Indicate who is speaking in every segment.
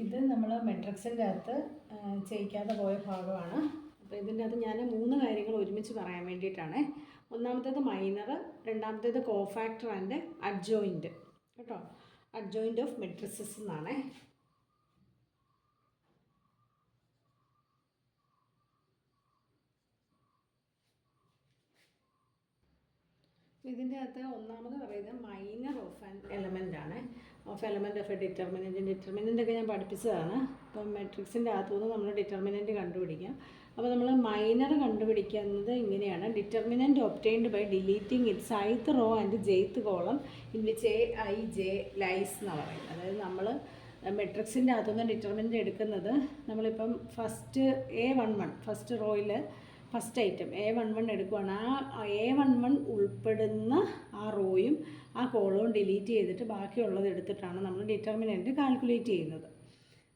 Speaker 1: ഇത് നമ്മൾ മെട്രിക്സിൻ്റെ അകത്ത് ചെയ്യിക്കാതെ പോയ ഭാഗമാണ്. അപ്പോൾ ഇതിൻ്റെ അകത്ത് ഞാൻ 3 കാര്യങ്ങൾ ഒരുമിച്ച് പറയാൻ വേണ്ടിയിട്ടാണ്. ഒന്നാമത്തേത് മൈനർ, രണ്ടാമത്തേത് കോഫാക്ടർ ആൻഡ് അഡ്ജോയിൻറ്റ് കേട്ടോ. അഡ്ജോയിൻറ്റ് ഓഫ് മെട്രിസസ് എന്നാണ്. ഇതിൻ്റെ അകത്ത് ഒന്നാമത് പറയുന്നത് മൈനർ ഓഫ് ആൻ എലമെൻ്റ് ആണ്. Of element of A determinant ഒക്കെ ഞാൻ പഠിപ്പിച്ചതാണ്. അപ്പം മെട്രിക്സിൻ്റെ അകത്തുനിന്ന് നമ്മൾ ഡിറ്റർമിനൻ്റ് കണ്ടുപിടിക്കാം. അപ്പോൾ നമ്മൾ മൈനർ കണ്ടുപിടിക്കുന്നത് ഇങ്ങനെയാണ്. Determinant obtained by deleting its ith row and jth column in which Aij lies എന്നാണ് പറയുന്നത്. അതായത് നമ്മൾ മെട്രിക്സിൻ്റെ അകത്തുനിന്ന് ഡിറ്റർമിനൻ്റ് എടുക്കുന്നത് നമ്മളിപ്പം ഫസ്റ്റ് A11 ഫസ്റ്റ് റോയിൽ ഫസ്റ്റ് ഐറ്റം A11 എടുക്കുകയാണ്. ആ A11 ഉൾപ്പെടുന്ന ആ റോയും ആ കോളവും ഡിലീറ്റ് ചെയ്തിട്ട് ബാക്കിയുള്ളത് എടുത്തിട്ടാണ് നമ്മൾ ഡിറ്റർമിനൻ്റ് കാൽക്കുലേറ്റ് ചെയ്യുന്നത്.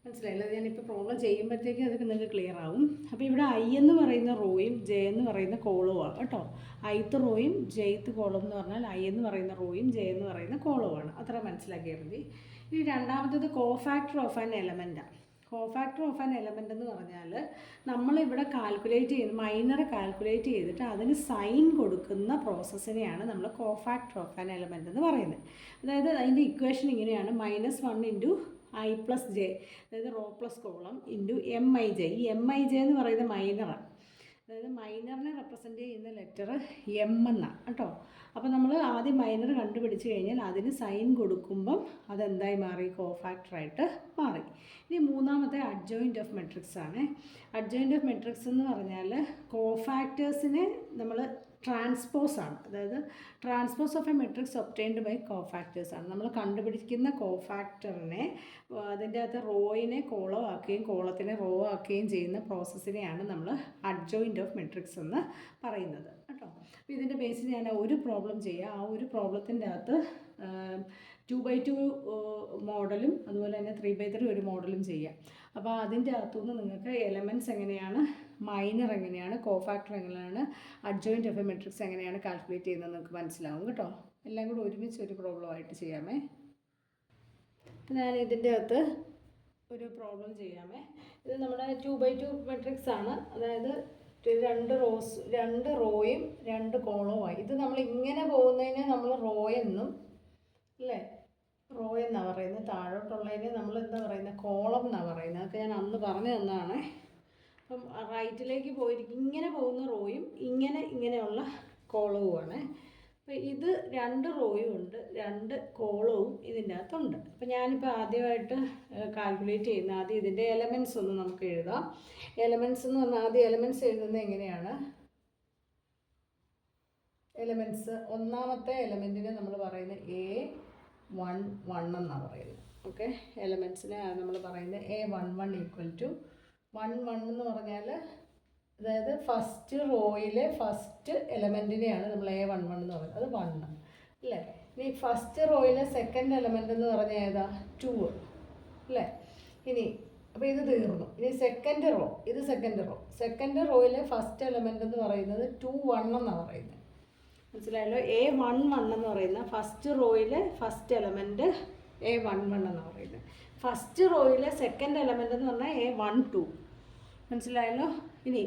Speaker 1: മനസ്സിലായില്ല? ഞാനിപ്പോൾ പ്രോബ്ലം ചെയ്യുമ്പോഴത്തേക്കും അതൊക്കെ നിങ്ങൾക്ക് ക്ലിയർ ആവും. അപ്പോൾ ഇവിടെ I എന്ന് പറയുന്ന റോയും J എന്ന് പറയുന്ന കോളവുമാണ് കേട്ടോ. ith റോയും jth കോളം എന്ന് പറഞ്ഞാൽ I എന്ന് പറയുന്ന റോയും J എന്ന് പറയുന്ന കോളവുമാണ്. അത്ര മനസ്സിലാക്കിയാൽ മതി. ഇനി രണ്ടാമത്തേത് കോഫാക്ടർ ഓഫ് ആൻ എലമെൻറ്റാണ്. കോഫാക്ടർ ഓഫ് ആൻ എലമെൻ്റ് എന്ന് പറഞ്ഞാൽ നമ്മളിവിടെ കാൽക്കുലേറ്റ് ചെയ്യുന്ന മൈനർ കാൽക്കുലേറ്റ് ചെയ്തിട്ട് അതിന് സൈൻ കൊടുക്കുന്ന പ്രോസസ്സിനെയാണ് നമ്മൾ കോഫാക്ടർ ഓഫ് ആൻ എലമെൻ്റ് എന്ന് പറയുന്നത്. അതായത് അതിൻ്റെ ഇക്വേഷൻ ഇങ്ങനെയാണ്: -1 ഇൻറ്റു I പ്ലസ് ജെ, അതായത് row plus column into MIJ. ഈ MIJ എന്ന് പറയുന്നത് മൈനറാണ്. അതായത് മൈനറിനെ റെപ്രസെൻറ്റ് ചെയ്യുന്ന ലെറ്റർ M എന്നാണ് കേട്ടോ. അപ്പോൾ നമ്മൾ ആദ്യം മൈനർ കണ്ടുപിടിച്ച് കഴിഞ്ഞാൽ അതിന് സൈൻ കൊടുക്കുമ്പം അതെന്തായി മാറി? കോഫാക്ടറായിട്ട് മാറി. ഇനി മൂന്നാമത്തെ അഡ്ജോയിൻറ്റ് ഓഫ് മെട്രിക്സ് ആണ്. അഡ്ജോയിൻറ്റ് ഓഫ് മെട്രിക്സ് എന്ന് പറഞ്ഞാൽ കോഫാക്ടേഴ്സിനെ നമ്മൾ ട്രാൻസ്പോസ് ആണ്. അതായത് transpose of a matrix obtained by cofactors ആണ്. നമ്മൾ കണ്ടുപിടിക്കുന്ന കോഫാക്ടറിനെ അതിൻ്റെ അകത്ത് റോയിനെ കോളം ആക്കുകയും കോളത്തിനെ റോ ആക്കുകയും ചെയ്യുന്ന പ്രോസസ്സിനെയാണ് നമ്മൾ അഡ്ജോയിൻറ്റ് ഓഫ് മെട്രിക്സ് എന്ന് പറയുന്നത് കേട്ടോ. അപ്പോൾ ഇതിൻ്റെ ബേസിൽ ഞാൻ ഒരു പ്രോബ്ലം ചെയ്യാം. ആ ഒരു പ്രോബ്ലത്തിൻ്റെ അകത്ത് 2x2 മോഡലും അതുപോലെ തന്നെ 3x3 ഒരു മോഡലും ചെയ്യാം. അപ്പോൾ അതിൻ്റെ അകത്തുനിന്ന് നിങ്ങൾക്ക് എലമെൻറ്റ്സ് എങ്ങനെയാണ്, മൈനർ എങ്ങനെയാണ്, കോഫാക്ടർ എങ്ങനെയാണ്, അഡ്ജോയിൻറ്റ് ഓഫ് എ മെട്രിക്സ് എങ്ങനെയാണ് കാൽക്കുലേറ്റ് ചെയ്യുന്നത് നിങ്ങൾക്ക് മനസ്സിലാവും കേട്ടോ. എല്ലാം കൂടി ഒരുമിച്ച് ഒരു പ്രോബ്ലമായിട്ട് ചെയ്യാമേ. ഞാൻ ഇതിൻ്റെ അകത്ത് ഒരു പ്രോബ്ലം ചെയ്യാമേ. ഇത് നമ്മുടെ 2x2 മെട്രിക്സ് ആണ്. അതായത് 2 റോയും 2 കോളവുമായി. ഇത് നമ്മൾ ഇങ്ങനെ പോകുന്നതിന് നമ്മൾ റോ എന്നും അല്ലേ, റോ എന്നാണ് പറയുന്നത്. താഴോട്ടുള്ളതിന് നമ്മൾ എന്താ പറയുന്നത്? കോളം എന്നാണ് പറയുന്നത്. അതൊക്കെ ഞാൻ അന്ന് പറഞ്ഞു തന്നതാണ്. അപ്പം റൈറ്റിലേക്ക് പോയിരിക്കും ഇങ്ങനെ പോകുന്ന റോയും ഇങ്ങനെയുള്ള കോളവുമാണ്. അപ്പോൾ ഇത് 2 റോയും ഉണ്ട്, 2 കോളവും ഇതിൻ്റെ അകത്തുണ്ട്. അപ്പോൾ ഞാനിപ്പോൾ ആദ്യമായിട്ട് കാൽക്കുലേറ്റ് ചെയ്യുന്ന ആദ്യം ഇതിൻ്റെ എലമെൻറ്റ്സ് ഒന്ന് നമുക്ക് എഴുതാം. എലമെൻറ്റ്സ് എന്ന് പറഞ്ഞാൽ ആദ്യം എലമെൻറ്റ്സ് എഴുതുന്നത് എങ്ങനെയാണ്? എലമെൻറ്റ്സ് ഒന്നാമത്തെ എലമെൻറ്റിനെ നമ്മൾ പറയുന്നത് A11 എന്നാണ് പറയുന്നത്. ഓക്കെ, എലമെൻറ്റ്സിനെ നമ്മൾ പറയുന്നത് A11 ഈക്വൽ ടു 11 എന്ന് പറഞ്ഞാൽ അതായത് ഫസ്റ്റ് റോയിലെ ഫസ്റ്റ് എലമെൻറ്റിനെയാണ് നമ്മൾ A11 എന്ന് പറയുന്നത്. അത് 1 അല്ലേ. ഇനി ഫസ്റ്റ് റോയിലെ സെക്കൻഡ് എലമെൻ്റ് എന്ന് പറഞ്ഞാൽ ഏതാ? 2 അല്ലേ. ഇനി അപ്പോൾ ഇത് തീർന്നു. ഇനി സെക്കൻഡ് റോ, ഇത് സെക്കൻഡ് റോയിലെ ഫസ്റ്റ് എലമെൻ്റ് എന്ന് പറയുന്നത് 21 എന്നാണ് പറയുന്നത്. മനസ്സിലായല്ലോ? A11 എന്ന് പറയുന്ന ഫസ്റ്റ് റോയിലെ ഫസ്റ്റ് എലമെൻറ്റ് A11 എന്നാണ് പറയുന്നത്. ഫസ്റ്റ് റോയിലെ സെക്കൻഡ് എലമെൻ്റ് എന്ന് പറഞ്ഞാൽ A12. മനസ്സിലായല്ലോ? ഇനി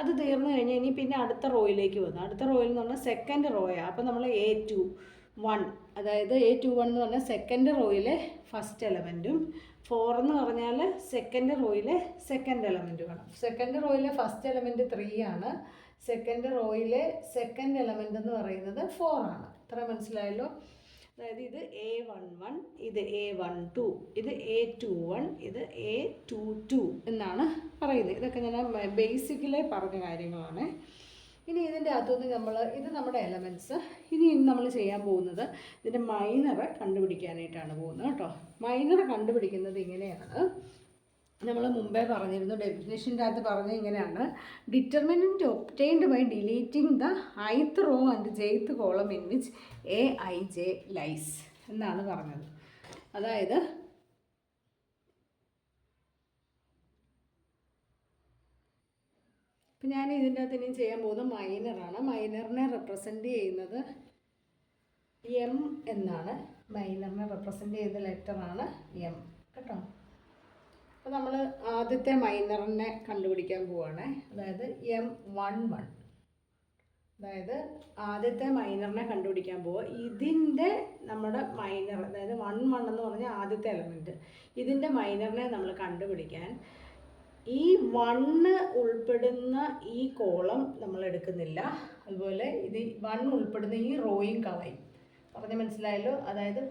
Speaker 1: അത് തീർന്നു കഴിഞ്ഞാൽ ഇനി പിന്നെ അടുത്ത റോയിലേക്ക് വന്നു. അടുത്ത റോയിൽ എന്ന് പറഞ്ഞാൽ സെക്കൻഡ് റോയാണ്. അപ്പോൾ നമ്മൾ A21, അതായത് A21 എന്ന് പറഞ്ഞാൽ സെക്കൻഡ് റോയിലെ ഫസ്റ്റ് എലമെൻറ്റും 4 എന്ന് പറഞ്ഞാൽ സെക്കൻഡ് റോയിലെ സെക്കൻഡ് എലമെൻറ്റുമാണ്. സെക്കൻഡ് റോയിലെ ഫസ്റ്റ് എലമെൻറ്റ് 3 ആണ്. സെക്കൻഡ് റോയിലെ സെക്കൻഡ് എലമെൻ്റ് എന്ന് പറയുന്നത് 4 ആണ്. ഇത്ര മനസ്സിലായല്ലോ? അതായത് ഇത് A11, ഇത് A12, ഇത് A21, ഇത് A22 എന്നാണ് പറയുന്നത്. ഇതൊക്കെ ഞാൻ ബേസിക്കലി പറഞ്ഞ കാര്യങ്ങളാണ്. ഇനി ഇതിൻ്റെ അകത്തുനിന്ന് ഇത് നമ്മുടെ എലമെൻറ്റ്സ്. ഇനി നമ്മൾ ചെയ്യാൻ പോകുന്നത് ഇതിൻ്റെ മൈനർ കണ്ടുപിടിക്കാനായിട്ടാണ് പോകുന്നത് കേട്ടോ. മൈനർ കണ്ടുപിടിക്കുന്നത് ഇങ്ങനെയാണ്. നമ്മൾ മുമ്പേ പറഞ്ഞിരുന്നു, ഡെഫിനേഷൻ്റെ അകത്ത് പറഞ്ഞത് ഇങ്ങനെയാണ്: determinant obtained by deleting the ith row and jth column in which Aij lies എന്നാണ് പറഞ്ഞത്. അതായത് ഇപ്പം ഞാൻ ഇതിൻ്റെ അകത്ത് ഇനി ചെയ്യാൻ പോകുന്നത് മൈനറാണ്. മൈനറിനെ റെപ്രസെൻ്റ് ചെയ്യുന്നത് M എന്നാണ്. മൈനറിനെ റെപ്രസെൻ്റ് ചെയ്യുന്ന ലെറ്ററാണ് M കേട്ടോ. അപ്പോൾ നമ്മൾ ആദ്യത്തെ മൈനറിനെ കണ്ടുപിടിക്കാൻ പോവുകയാണ്. അതായത് M11. അതായത് ആദ്യത്തെ മൈനറിനെ കണ്ടുപിടിക്കാൻ പോവുക. ഇതിൻ്റെ നമ്മുടെ മൈനർ, അതായത് 1 എന്ന് പറഞ്ഞാൽ ആദ്യത്തെ എലമെൻറ്റ്, ഇതിൻ്റെ മൈനറിനെ നമ്മൾ കണ്ടുപിടിക്കാൻ ഈ 1 ഉൾപ്പെടുന്ന ഈ കോളം നമ്മൾ എടുക്കുന്നില്ല. അതുപോലെ ഇത് 1 ഉൾപ്പെടുന്ന ഈ റോയും കളയും. പറഞ്ഞ മനസ്സിലായല്ലോ? അതായത്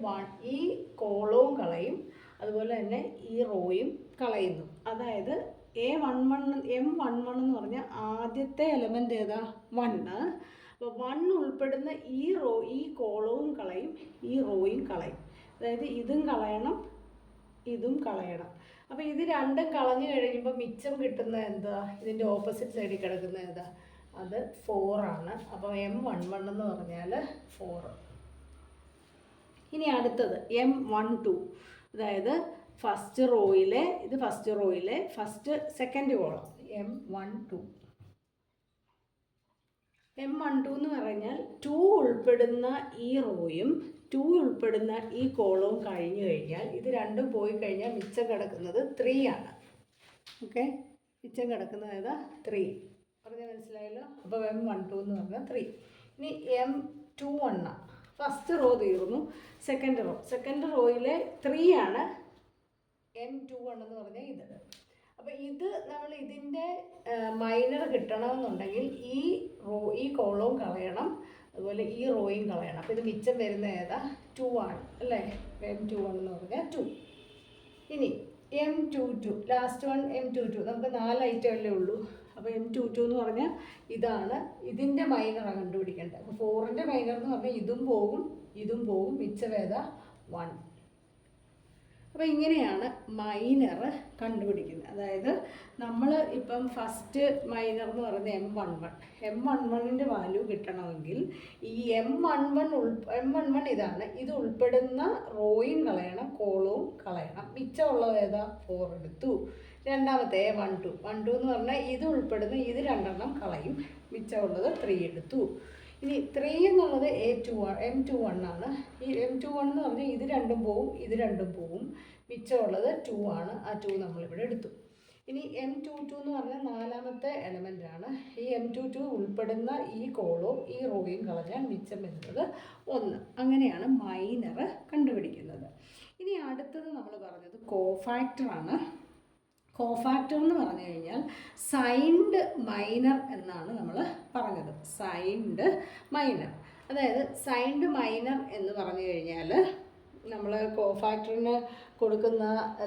Speaker 1: ഈ കോളവും കളയും, അതുപോലെ തന്നെ ഈ റോയും കളയുന്നു. അതായത് M11 എന്ന് പറഞ്ഞാൽ ആദ്യത്തെ എലമെൻ്റ് ഏതാ? 1. അപ്പോൾ 1 ഉൾപ്പെടുന്ന ഈ കോളവും കളയും, ഈ റോയും കളയും. അതായത് ഇതും കളയണം, ഇതും കളയണം. അപ്പോൾ ഇത് രണ്ടും കളഞ്ഞു കഴിയുമ്പോൾ മിച്ചം കിട്ടുന്ന എന്താ? ഇതിൻ്റെ ഓപ്പോസിറ്റ് സൈഡിൽ കിടക്കുന്ന ഏതാ? അത് 4 ആണ്. അപ്പോൾ M11 എന്ന് പറഞ്ഞാൽ 4. ഇനി അടുത്തത് M12. അതായത് ഫസ്റ്റ് റോയിലെ സെക്കൻഡ് കോളം M12. M12 എന്ന് പറഞ്ഞാൽ 2 ഉൾപ്പെടുന്ന ഈ റോയും 2 ഉൾപ്പെടുന്ന ഈ കോളവും കഴിഞ്ഞു കഴിഞ്ഞാൽ ഇത് രണ്ടും പോയി കഴിഞ്ഞാൽ മിച്ചം കിടക്കുന്നത് 3 ആണ്. ഓക്കെ, മിച്ചം കിടക്കുന്നത് ഏതാ? 3. പറഞ്ഞാൽ മനസ്സിലായല്ലോ? അപ്പോൾ M12 എന്ന് പറഞ്ഞാൽ 3. ഇനി M21. ഫസ്റ്റ് റോ തീർന്നു, സെക്കൻഡ് റോയിലെ 3 ആണ് M21 എന്ന് പറഞ്ഞാൽ ഇത്. അപ്പോൾ ഇത് നമ്മൾ ഇതിൻ്റെ മൈനർ കിട്ടണമെന്നുണ്ടെങ്കിൽ ഈ കോളവും കളയണം, അതുപോലെ ഈ റോയും കളയണം. അപ്പോൾ ഇത് മിച്ചം വരുന്ന ഏതാ? 2 ആണ് അല്ലേ? M21 എന്ന് പറഞ്ഞാൽ 2. ഇനി M22, ലാസ്റ്റ് വൺ M22. നമുക്ക് 4 ഐറ്റം അല്ലേ ഉള്ളൂ. അപ്പോൾ M22 എന്ന് പറഞ്ഞാൽ ഇതാണ്. ഇതിൻ്റെ മൈനറാണ് കണ്ടുപിടിക്കേണ്ടത്. അപ്പോൾ 4ൻ്റെ മൈനർ എന്ന് പറഞ്ഞാൽ ഇതും പോകും, മിച്ചം ഏതാ? 1. അപ്പോൾ ഇങ്ങനെയാണ് മൈനർ കണ്ടുപിടിക്കുന്നത്. അതായത് നമ്മൾ ഇപ്പം ഫസ്റ്റ് മൈനർ എന്ന് പറയുന്നത് M11ൻ്റെ വാല്യൂ കിട്ടണമെങ്കിൽ ഈ M11 ഇതാണ്. ഇത് ഉൾപ്പെടുന്ന റോയും കളയണം, കോളവും കളയണം. മിച്ചമുള്ളത് ഏതാ? 4 എടുത്തു. രണ്ടാമത്തെ A12 എന്ന് പറഞ്ഞാൽ ഇത് ഉൾപ്പെടുന്ന ഇത് 2 കളയും, മിച്ചമുള്ളത് 3 എടുത്തു. ഇനി 3 എന്നുള്ളത് M21 ആണ്. ഈ M21 എന്ന് പറഞ്ഞാൽ ഇത് രണ്ടും പോവും, മിച്ചമുള്ളത് 2 ആണ്. ആ 2 നമ്മളിവിടെ എടുത്തു. ഇനി M22 എന്ന് പറഞ്ഞാൽ 4ാമത്തെ എലമെൻ്റ് ആണ്. ഈ M22 ഉൾപ്പെടുന്ന ഈ കോളവും ഈ റോയും കളഞ്ഞാൽ മിച്ചം വരുന്നത് 1. അങ്ങനെയാണ് മൈനർ കണ്ടുപിടിക്കുന്നത്. ഇനി അടുത്തത് നമ്മൾ പറഞ്ഞത് കോഫാക്ടറാണ്. കോഫാക്ടർ എന്ന് പറഞ്ഞു കഴിഞ്ഞാൽ സൈൻഡ് മൈനർ എന്നാണ് നമ്മൾ പറഞ്ഞത്. സൈൻഡ് മൈനർ, അതായത് സൈൻഡ് മൈനർ എന്ന് പറഞ്ഞു കഴിഞ്ഞാൽ നമ്മൾ കോഫാക്ടറിന് കൊടുക്കുന്ന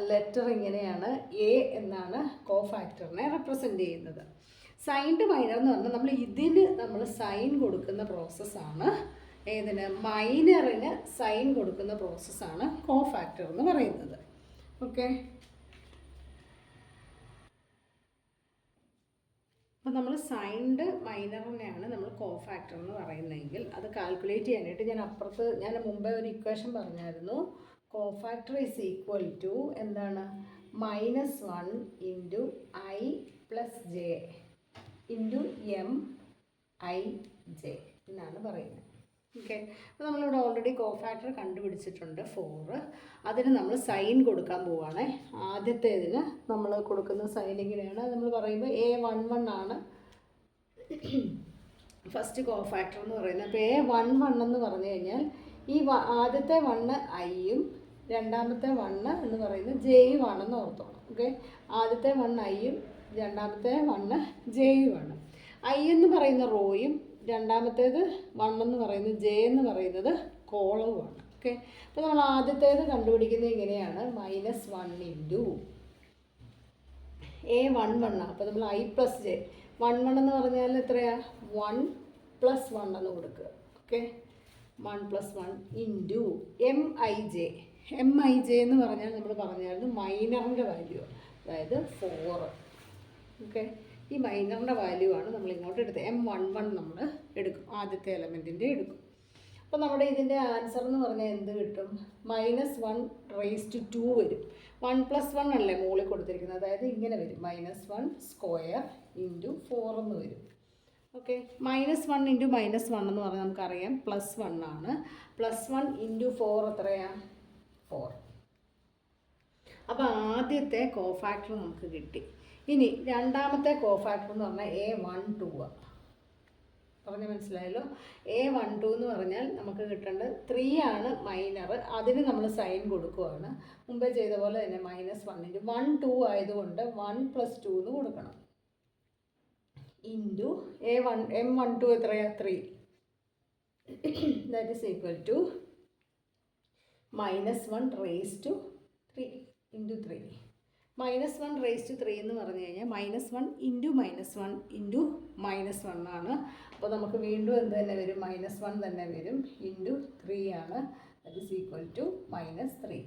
Speaker 1: ലെറ്റർ ഇങ്ങനെയാണ്. A എന്നാണ് കോഫാക്ടറിനെ റെപ്രസെൻ്റ് ചെയ്യുന്നത്. സൈൻഡ് മൈനർ എന്ന് പറഞ്ഞാൽ നമ്മൾ സൈൻ കൊടുക്കുന്ന പ്രോസസ്സാണ്. ഏതിന്? മൈനറിന് സൈൻ കൊടുക്കുന്ന പ്രോസസ്സാണ് കോഫാക്ടർ എന്ന് പറയുന്നത്. ഓക്കെ, അപ്പോൾ നമ്മൾ സൈൻഡ് മൈനറിനെയാണ് നമ്മൾ കോഫാക്ടർ എന്ന് പറയുന്നതെങ്കിൽ അത് കാൽക്കുലേറ്റ് ചെയ്യാനായിട്ട് ഞാൻ മുമ്പേ ഒരു ഇക്വേഷൻ പറഞ്ഞായിരുന്നു. കോഫാക്ടർ ഈസ് ഈക്വൽ ടു എന്താണ്? -1 × I + j × Mij എന്നാണ് പറയുന്നത്. ഓക്കെ, അപ്പോൾ നമ്മളിവിടെ ഓൾറെഡി കോഫാക്ടർ കണ്ടുപിടിച്ചിട്ടുണ്ട് 4. അതിന് നമ്മൾ സൈൻ കൊടുക്കാൻ പോവുകയാണ്. ആദ്യത്തേതിന് നമ്മൾ കൊടുക്കുന്ന സൈൻ ഇങ്ങനെയാണ്. നമ്മൾ പറയുമ്പോൾ A11 ആണ് ഫസ്റ്റ് കോഫാക്ടർ എന്ന് പറയുന്നത്. അപ്പോൾ A11 എന്ന് പറഞ്ഞു കഴിഞ്ഞാൽ ഈ ആദ്യത്തെ 1 Iയും രണ്ടാമത്തെ 1 എന്ന് പറയുന്നത് Jയും ആണെന്ന് ഓർത്തോണം. ഓക്കെ, ആദ്യത്തെ 1 Iയും രണ്ടാമത്തെ 1 Jയും ആണ്. I എന്ന് പറയുന്ന റോയും രണ്ടാമത്തേത് 1 എന്ന് പറയുന്നത് J എന്ന് പറയുന്നത് കോളവുമാണ്. ഓക്കെ, അപ്പോൾ നമ്മൾ ആദ്യത്തേത് കണ്ടുപിടിക്കുന്നത് ഇങ്ങനെയാണ്. -1 × A11. അപ്പോൾ നമ്മൾ I + J. 1 എന്ന് പറഞ്ഞാൽ എത്രയാണ്? 1 + 1 എന്ന് കൊടുക്കുക. ഓക്കെ, 1 + 1 × Mij എന്ന് പറഞ്ഞാൽ നമ്മൾ പറഞ്ഞായിരുന്നു മൈനറിൻ്റെ വാല്യൂ, അതായത് 4. ഓക്കെ, ഈ മൈനറിൻ്റെ വാല്യൂ ആണ് നമ്മൾ ഇങ്ങോട്ട് എടുത്തത്. M11 നമ്മൾ എടുക്കും, ആദ്യത്തെ എലമെൻറ്റിൻ്റെ എടുക്കും. അപ്പോൾ നമ്മുടെ ഇതിൻ്റെ ആൻസർ എന്ന് പറഞ്ഞാൽ എന്ത് കിട്ടും? -1² വരും. 1 + 1 അല്ലേ മുകളിൽ കൊടുത്തിരിക്കുന്നത്, അതായത് ഇങ്ങനെ വരും. -1² × 4 എന്ന് വരും. ഓക്കെ, -1 × -1 എന്ന് പറഞ്ഞാൽ നമുക്കറിയാം +1 ആണ്. +1 × 4 എത്രയാണ്? 4. അപ്പോൾ ആദ്യത്തെ കോഫാക്ടർ നമുക്ക് കിട്ടി. ഇനി രണ്ടാമത്തെ കോഫാക്ടർ എന്ന് പറഞ്ഞാൽ A12 പറഞ്ഞ് മനസ്സിലായല്ലോ. A12 എന്ന് പറഞ്ഞാൽ നമുക്ക് കിട്ടേണ്ടത് 3 ആണ് മൈനർ. അതിന് നമ്മൾ സൈൻ കൊടുക്കുകയാണ്. മുമ്പേ ചെയ്ത പോലെ തന്നെ -1 1 2 ആയതുകൊണ്ട് 1 + 2 എന്ന് കൊടുക്കണം. ഇൻറ്റു M12 എത്രയാണ്? 3. That is equal to -1 raised to 3 into 3. -1 raised to 3 എന്ന് പറഞ്ഞു കഴിഞ്ഞാൽ -1 ഇൻറ്റു -1 ഇൻറ്റു -1 ആണ്. അപ്പോൾ നമുക്ക് വീണ്ടും എന്ത് തന്നെ വരും? -1 തന്നെ വരും. ഇൻറ്റു 3 ആണ്. That is equal to -3.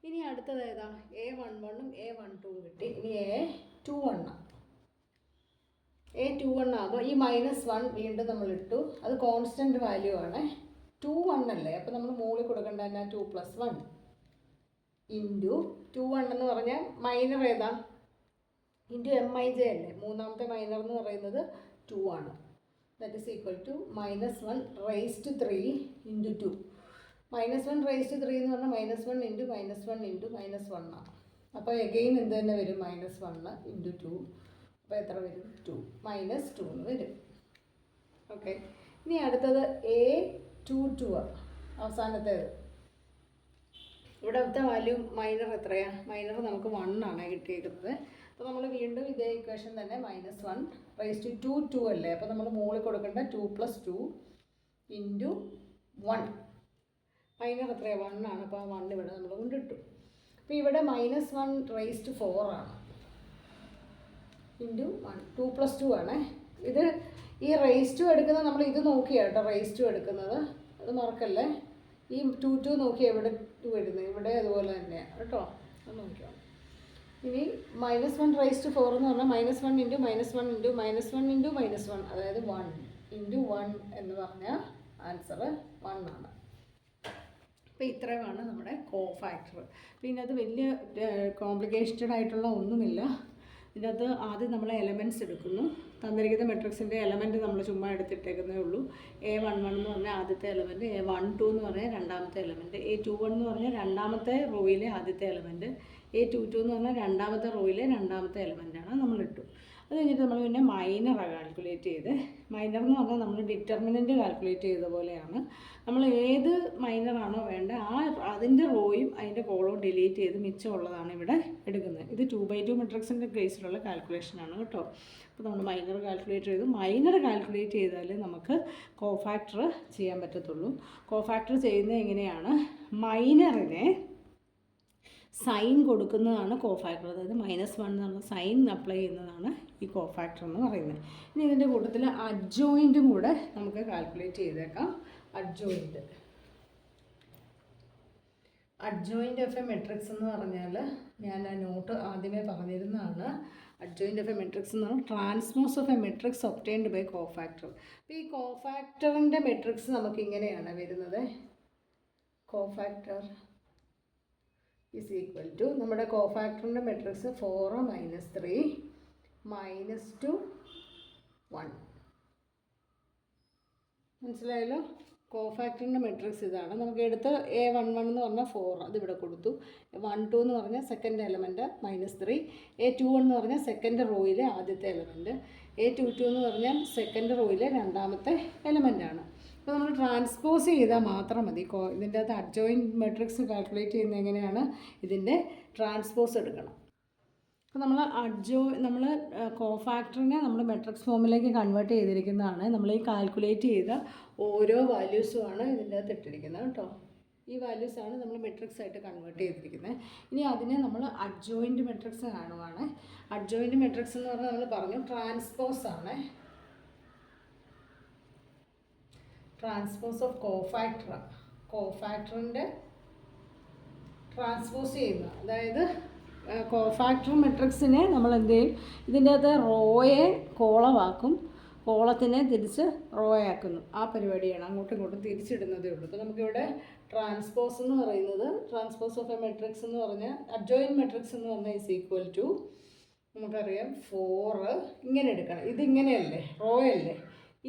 Speaker 1: ഇനി അടുത്തത് ഏതാ? A11ഉം A12ഉം കിട്ടി. ഇനി A21 A21 ആകുമ്പോൾ ഈ -1 വീണ്ടും നമ്മൾ ഇട്ടു. അത് കോൺസ്റ്റൻറ്റ് വാല്യൂ ആണ്. 21 അല്ലേ? അപ്പോൾ നമ്മൾ മുകളിൽ കൊടുക്കേണ്ട തന്നെ 2 + 1 ഇൻറ്റു 21 എന്ന് പറഞ്ഞാൽ മൈനർ ഏതാ? ഇൻറ്റു MIJ അല്ലേ? മൂന്നാമത്തെ മൈനർ എന്ന് പറയുന്നത് 2 ആണ്. That is equal to -1 raised to 3 into 2. -1 raised to 3 എന്ന് പറഞ്ഞാൽ -1 ഇൻറ്റു -1 ഇൻറ്റു -1 ആണ്. അപ്പോൾ എഗെയിൻ എന്ത് തന്നെ വരും? -1 ഇൻറ്റു 2. അപ്പോൾ എത്ര വരും? 2 -2 എന്ന് വരും. ഓക്കെ. ഇനി അടുത്തത് A22 അവസാനത്തേത്. ഇവിടുത്തെ വാല്യൂ മൈനർ എത്രയാണ്? മൈനർ നമുക്ക് 1 ആണ് കിട്ടിയിരിക്കുന്നത്. അപ്പോൾ നമ്മൾ വീണ്ടും ഇതേ ഇക്വേഷൻ തന്നെ -1 raised to 2 അല്ലേ? അപ്പോൾ നമ്മൾ മുകളിൽ കൊടുക്കേണ്ട 2 + 2 ഇൻറ്റു 1. മൈനർ എത്രയാണ്? 1 ആണ്. അപ്പോൾ ആ 1 ഇവിടെ നമ്മൾ കൊണ്ടിട്ടു. അപ്പോൾ ഇവിടെ -1 raised to 4 ആണ്. ഇൻറ്റു 1 2 + 2 ആണ്. ഇത് ഈ raised to എടുക്കുന്നത് നമ്മൾ ഇത് നോക്കിയാണ് കേട്ടോ raised to എടുക്കുന്നത്. അത് മറക്കല്ലേ. ഈ 2 നോക്കി എവിടെ 2 വരുന്നത്? ഇവിടെ അതുപോലെ തന്നെയാണ് കേട്ടോ. അത് നോക്കിയോ. ഇനി -1 raised to 4 എന്ന് പറഞ്ഞാൽ -1 ഇൻറ്റു -1 ഇൻറ്റു -1 ഇൻറ്റു -1 അതായത് 1 ഇൻറ്റു 1 എന്ന് പറഞ്ഞാൽ ആൻസർ 1 ആണ്. അപ്പോൾ ഇത്രയുമാണ് നമ്മുടെ കോഫാക്ടർ. പിന്നെ അത് വലിയ കോംപ്ലിക്കേറ്റഡ് ആയിട്ടുള്ള ഒന്നുമില്ല. ഇതിനകത്ത് ആദ്യം നമ്മൾ എലമെൻറ്റ്സ് എടുക്കുന്നു. തന്നിരിക്കുന്ന മെട്രിക്സിൻ്റെ എലമെൻറ്റ് നമ്മൾ ചുമ്മാ എടുത്തിട്ടേക്കുന്നേ ഉള്ളൂ. A11 എന്ന് പറഞ്ഞാൽ ആദ്യത്തെ എലമെൻറ്റ്, A12 എന്ന് പറഞ്ഞാൽ രണ്ടാമത്തെ എലമെൻറ്റ്, A21 എന്ന് പറഞ്ഞാൽ രണ്ടാമത്തെ റോയിലെ ആദ്യത്തെ എലമെൻറ്റ്, A22 എന്ന് പറഞ്ഞാൽ രണ്ടാമത്തെ റോയിലെ രണ്ടാമത്തെ എലമെൻറ്റാണ് നമ്മളിട്ടു. അത് കഴിഞ്ഞിട്ട് നമ്മൾ പിന്നെ മൈനറാണ് കാൽക്കുലേറ്റ് ചെയ്ത്. മൈനർ എന്ന് പറഞ്ഞാൽ നമ്മൾ ഡിറ്റർമിനൻറ്റ് കാൽക്കുലേറ്റ് ചെയ്ത പോലെയാണ്. നമ്മൾ ഏത് മൈനറാണോ വേണ്ട അതിൻ്റെ റോയും അതിൻ്റെ കോളവും ഡിലീറ്റ് ചെയ്ത് മിച്ചമുള്ളതാണ് ഇവിടെ എടുക്കുന്നത്. ഇത് 2/2 മെട്രിക്സിൻ്റെ കേസിലുള്ള കാൽക്കുലേഷനാണ് കേട്ടോ. അപ്പോൾ നമ്മൾ മൈനർ കാൽക്കുലേറ്റ് ചെയ്തു. മൈനർ കാൽക്കുലേറ്റ് ചെയ്താലേ നമുക്ക് കോഫാക്ടർ ചെയ്യാൻ പറ്റത്തുള്ളൂ. കോഫാക്ടർ ചെയ്യുന്നത് എങ്ങനെയാണ്? മൈനറിനെ സൈൻ കൊടുക്കുന്നതാണ് കോഫാക്ടർ. അതായത് -1 എന്നുള്ള സൈൻ അപ്ലൈ ചെയ്യുന്നതാണ് ഈ കോഫാക്ടർ എന്ന് പറയുന്നത്. ഇനി ഇതിൻ്റെ കൂട്ടത്തിൽ അഡ്ജോയിൻറ്റും കൂടെ നമുക്ക് കാൽക്കുലേറ്റ് ചെയ്തേക്കാം. അഡ്ജോയിൻ്റ് ഓഫ് എ മെട്രിക്സ് എന്ന് പറഞ്ഞാൽ ഞാൻ ആ നോട്ട് ആദ്യമേ പറഞ്ഞിരുന്നതാണ്. അഡ്ജോയിൻ്റ് ഓഫ് എ മെട്രിക്സ് എന്ന് പറഞ്ഞാൽ transpose of a matrix obtained by cofactor. അപ്പോൾ ഈ കോഫാക്ടറിൻ്റെ മെട്രിക്സ് നമുക്ക് ഇങ്ങനെയാണ് വരുന്നത്. കോഫാക്ടർ ഈസ് ഈക്വൽ ടു നമ്മുടെ കോഫാക്ടറിൻ്റെ മെട്രിക്സ് 4 - 3 -2 1. മനസ്സിലായല്ലോ? കോഫാക്ടറിൻ്റെ മെട്രിക്സ് ഇതാണ്. നമുക്ക് എടുത്ത് A11 എന്ന് പറഞ്ഞാൽ 4 അതിവിടെ കൊടുത്തു. A12 എന്ന് പറഞ്ഞാൽ സെക്കൻഡ് എലമെൻറ്റ് -3, A21 എന്ന് പറഞ്ഞാൽ സെക്കൻഡ് റോയിലെ ആദ്യത്തെ എലമെൻറ്റ്, A22 എന്ന് പറഞ്ഞാൽ സെക്കൻഡ് റോയിലെ രണ്ടാമത്തെ എലമെൻറ്റാണ്. അപ്പോൾ നമ്മൾ ട്രാൻസ്പോസ് ചെയ്താൽ മാത്രം മതി. ഇതിൻ്റെ അകത്ത് അഡ്ജോയിൻറ്റ് മെട്രിക്സ് കാൽക്കുലേറ്റ് ചെയ്യുന്നത് എങ്ങനെയാണ്? ഇതിൻ്റെ ട്രാൻസ്പോസ് എടുക്കണം. അപ്പോൾ നമ്മൾ കോഫാക്ടറിനെ നമ്മൾ മെട്രിക്സ് ഫോമിലേക്ക് കൺവേർട്ട് ചെയ്തിരിക്കുന്നതാണ്. നമ്മൾ ഈ കാൽക്കുലേറ്റ് ചെയ്ത ഓരോ വാല്യൂസുമാണ് ഇതിൻ്റെ അകത്ത് ഇട്ടിരിക്കുന്നത് കേട്ടോ. ഈ വാല്യൂസാണ് നമ്മൾ മെട്രിക്സ് ആയിട്ട് കൺവേർട്ട് ചെയ്തിരിക്കുന്നത്. ഇനി അതിനെ നമ്മൾ അഡ്ജോയിൻറ്റ് മെട്രിക്സ് കാണുവാണ്. അഡ്ജോയിൻറ്റ് മെട്രിക്സ് എന്ന് പറഞ്ഞാൽ നമ്മൾ പറഞ്ഞു ട്രാൻസ്പോസ് ആണ്. ട്രാൻസ്പോസ് ഓഫ് കോഫാക്ടറിൻ്റെ ട്രാൻസ്പോസ് ചെയ്യുന്ന, അതായത് കോഫാക്ടർ മെട്രിക്സിനെ നമ്മൾ എന്ത് ചെയ്യും? ഇതിൻ്റെ അകത്ത് റോയെ കോളമാക്കും, കോളത്തിനെ തിരിച്ച് റോയാക്കുന്നു. ആ പരിപാടിയാണ്. അങ്ങോട്ടും ഇങ്ങോട്ടും തിരിച്ചിടുന്നതേ ഉള്ളൂ. അപ്പോൾ നമുക്കിവിടെ ട്രാൻസ്പോസ് എന്ന് പറയുന്നത്, ട്രാൻസ്പോസ് ഓഫ് എ മെട്രിക്സ് എന്ന് പറഞ്ഞാൽ അഡ്ജോയിൻറ്റ് മെട്രിക്സ് എന്ന് പറഞ്ഞാൽ ഈസ് ഈക്വൽ ടു നമുക്കറിയാം 4 ഇങ്ങനെ എടുക്കണം. ഇതിങ്ങനെയല്ലേ? റോയല്ലേ?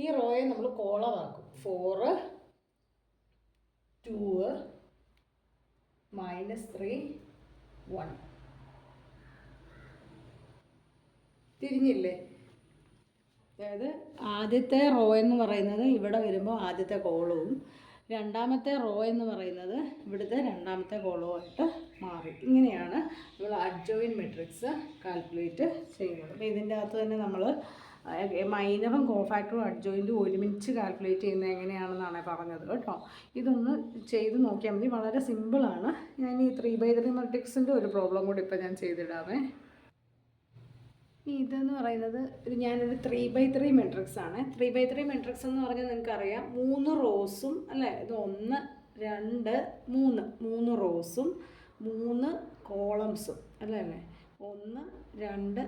Speaker 1: ഈ റോയെ നമ്മൾ കോളമാക്കും. 4 2 -3 1 തിരിഞ്ഞില്ലേ? അതായത് ആദ്യത്തെ റോ എന്ന് പറയുന്നത് ഇവിടെ വരുമ്പോൾ ആദ്യത്തെ കോളവും രണ്ടാമത്തെ റോ എന്ന് പറയുന്നത് ഇവിടുത്തെ രണ്ടാമത്തെ കോളവുമായിട്ട് മാറി. ഇങ്ങനെയാണ് നമ്മൾ അഡ്ജോയിൻ മെട്രിക്സ് കാൽക്കുലേറ്റ് ചെയ്യുന്നത്. അപ്പോൾ ഇതിൻ്റെ അകത്ത് തന്നെ നമ്മൾ മൈനറും കോഫാക്ടറും അഡ്ജോയിൻറ്റും ഒരുമിച്ച് കാൽക്കുലേറ്റ് ചെയ്യുന്നത് എങ്ങനെയാണെന്നാണ് പറഞ്ഞത് കേട്ടോ. ഇതൊന്ന് ചെയ്ത് നോക്കിയാൽ മതി, വളരെ സിമ്പിളാണ്. ഞാൻ ഈ 3x3 മെട്രിക്സിൻ്റെ ഒരു പ്രോബ്ലം കൂടി ഇപ്പോൾ ഞാൻ ചെയ്തിടാമേ. ഇതെന്ന് പറയുന്നത് ഞാനൊരു 3x3 മെട്രിക്സ് ആണ്. 3x3 മെട്രിക്സ് എന്ന് പറഞ്ഞാൽ നിങ്ങൾക്കറിയാം 3 റോസും അല്ലേ, ഇത് 1 2 3 റോസും 3 കോളംസും അല്ലേ 1 2